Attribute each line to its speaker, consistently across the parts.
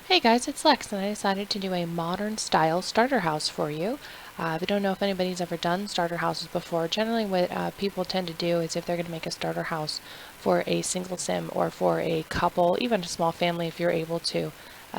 Speaker 1: Hey guys, it's Lex, and I decided to do a modern style starter house for you. I don't know if anybody's ever done starter houses before. Generally what people tend to do is if they're going to make a starter house for a single sim or for a couple, even a small family if you're able to,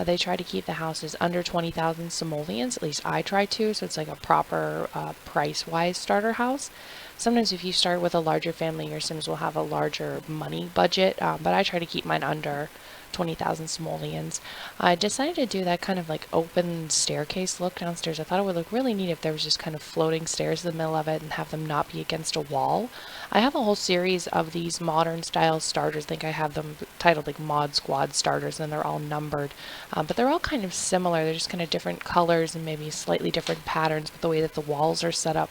Speaker 1: they try to keep the houses under 20,000 simoleons. At least I try to, so it's like a proper price-wise starter house. Sometimes if you start with a larger family, your sims will have a larger money budget, but I try to keep mine under 20,000 simoleons. I decided to do that kind of like open staircase look downstairs. I thought it would look really neat if there was just kind of floating stairs in the middle of it and have them not be against a wall. I have a whole series of these modern style starters. I think I have them titled like Mod Squad starters, and they're all numbered. But they're all kind of similar. They're just kind of different colors and maybe slightly different patterns, but the way that the walls are set up.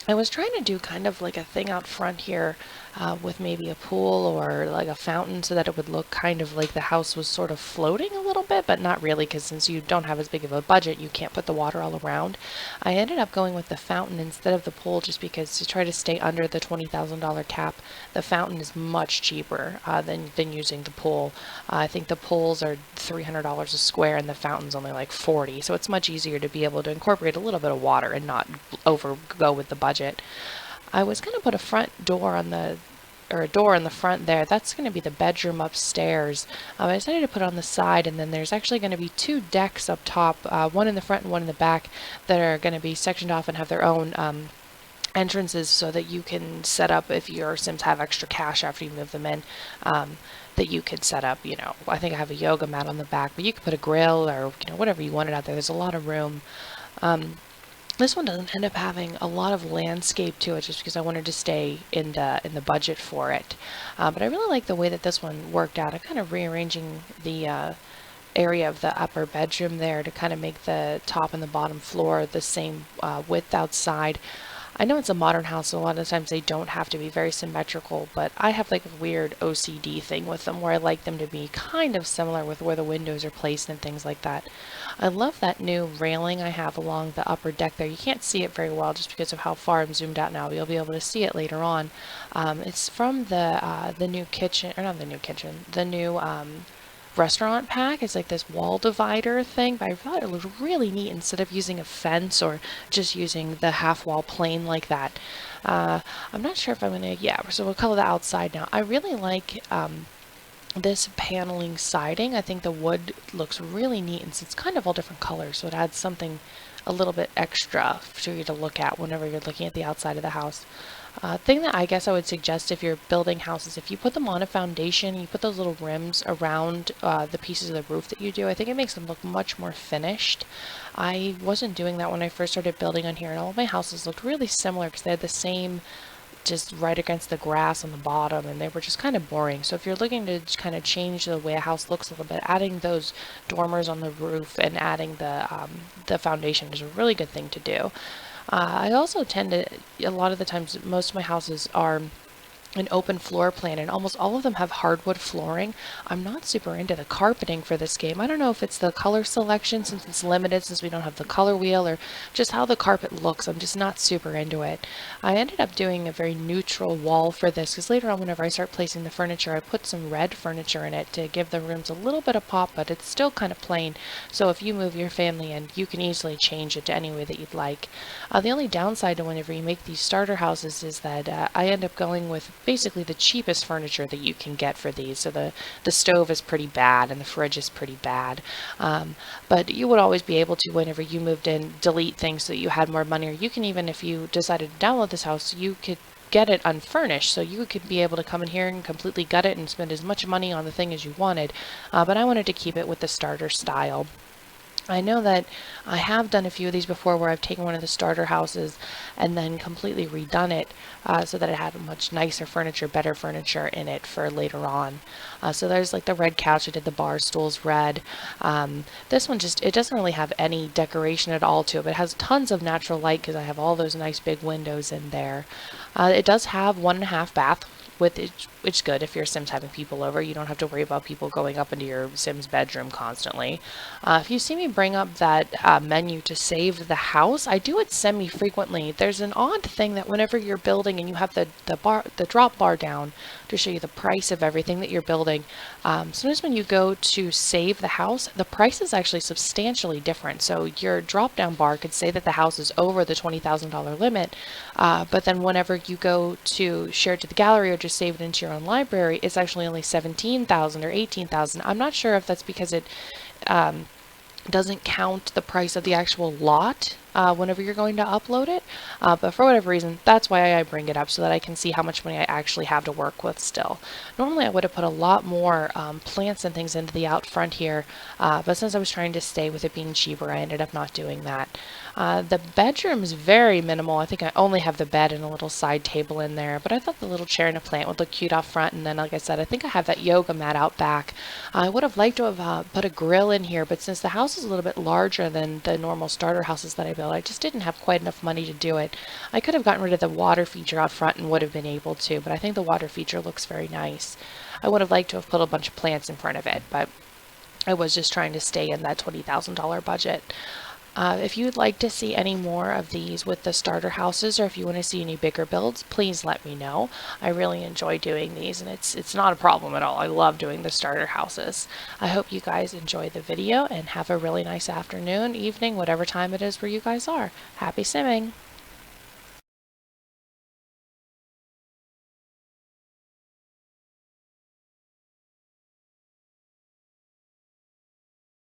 Speaker 1: I was trying to do kind of like a thing out front here with maybe a pool or like a fountain so that it would look kind of like the house was sort of floating a little bit, but not really, because since you don't have as big of a budget, you can't put the water all around. I ended up going with the fountain instead of the pool just because to try to stay under the $20,000 cap, the fountain is much cheaper than using the pool. I think the pools are $300 a square and the fountain's only like 40, so it's much easier to be able to incorporate a little bit of water and not go with the budget. I was going to put a front door on the or a door in the front there. That's going to be the bedroom upstairs. I decided to put it on the side, and then there's actually going to be two decks up top, one in the front and one in the back, that are going to be sectioned off and have their own entrances so that you can set up, if your sims have extra cash after you move them in, that you could set up, I think I have a yoga mat on the back, but you could put a grill or, whatever you wanted out there. There's a lot of room. This one doesn't end up having a lot of landscape to it just because I wanted to stay in the budget for it. But I really like the way that this one worked out. I'm kind of rearranging the area of the upper bedroom there to kind of make the top and the bottom floor the same width outside. I know it's a modern house, so a lot of times they don't have to be very symmetrical, but I have like a weird OCD thing with them where I like them to be kind of similar with where the windows are placed and things like that. I love that new railing I have along the upper deck there. You can't see it very well just because of how far I'm zoomed out now. You'll be able to see it later on. It's from the new kitchen, or not the new kitchen, the new restaurant pack. It's like this wall divider thing, but I thought it looked really neat instead of using a fence or just using the half wall plane like that. I'm not sure if I'm gonna, yeah, so we'll color the outside now. I really like this paneling siding. I think the wood looks really neat, and it's kind of all different colors, so it adds something a little bit extra for you to look at whenever you're looking at the outside of the house. Thing that I guess I would suggest if you're building houses, if you put them on a foundation, you put those little rims around the pieces of the roof that you do, I think it makes them look much more finished. I wasn't doing that when I first started building on here, and all of my houses looked really similar because they had the same just right against the grass on the bottom, and they were just kind of boring. So if you're looking to kind of change the way a house looks a little bit, adding those dormers on the roof and adding the foundation is a really good thing to do. I also tend to, a lot of the times, most of my houses are an open floor plan, and almost all of them have hardwood flooring. I'm not super into the carpeting for this game. I don't know if it's the color selection since it's limited, since we don't have the color wheel, or just how the carpet looks. I'm just not super into it. I ended up doing a very neutral wall for this because later on, whenever I start placing the furniture, I put some red furniture in it to give the rooms a little bit of pop, but it's still kind of plain. So if you move your family in, you can easily change it to any way that you'd like. The only downside to whenever you make these starter houses is that I end up going with basically the cheapest furniture that you can get for these. So the stove is pretty bad and the fridge is pretty bad. But you would always be able to, whenever you moved in, delete things so that you had more money. Or you can even, if you decided to download this house, you could get it unfurnished, so you could be able to come in here and completely gut it and spend as much money on the thing as you wanted. But I wanted to keep it with the starter style. I know that I have done a few of these before where I've taken one of the starter houses and then completely redone it so that it had much nicer furniture, better furniture in it for later on. So there's like the red couch, I did the bar stools red. This one it doesn't really have any decoration at all to it, but it has tons of natural light because I have all those nice big windows in there. It does have 1.5 bath. which is good if your Sims having people over. You don't have to worry about people going up into your Sims bedroom constantly. If you see me bring up that menu to save the house, I do it semi-frequently. There's an odd thing that whenever you're building and you have the drop bar down to show you the price of everything that you're building, sometimes when you go to save the house, the price is actually substantially different. So your drop down bar could say that the house is over the $20,000 limit, but then whenever you go to share it to the gallery or just save it into your own library, it's actually only 17,000 or 18,000. I'm not sure if that's because it doesn't count the price of the actual lot whenever you're going to upload it, but for whatever reason, that's why I bring it up, so that I can see how much money I actually have to work with still. Normally I would have put a lot more plants and things into the out front here, but since I was trying to stay with it being cheaper, I ended up not doing that. The bedroom is very minimal. I think I only have the bed and a little side table in there, but I thought the little chair and a plant would look cute out front, and then like I said, I think I have that yoga mat out back. I would have liked to have put a grill in here, but since the house is a little bit larger than the normal starter houses that I built, I just didn't have quite enough money to do it. I could have gotten rid of the water feature out front and would have been able to, but I think the water feature looks very nice. I would have liked to have put a bunch of plants in front of it, but I was just trying to stay in that $20,000 budget. If you'd like to see any more of these with the starter houses, or if you want to see any bigger builds, please let me know. I really enjoy doing these, and it's not a problem at all. I love doing the starter houses. I hope you guys enjoy the video and have a really nice afternoon, evening, whatever time it is where you guys are. Happy simming!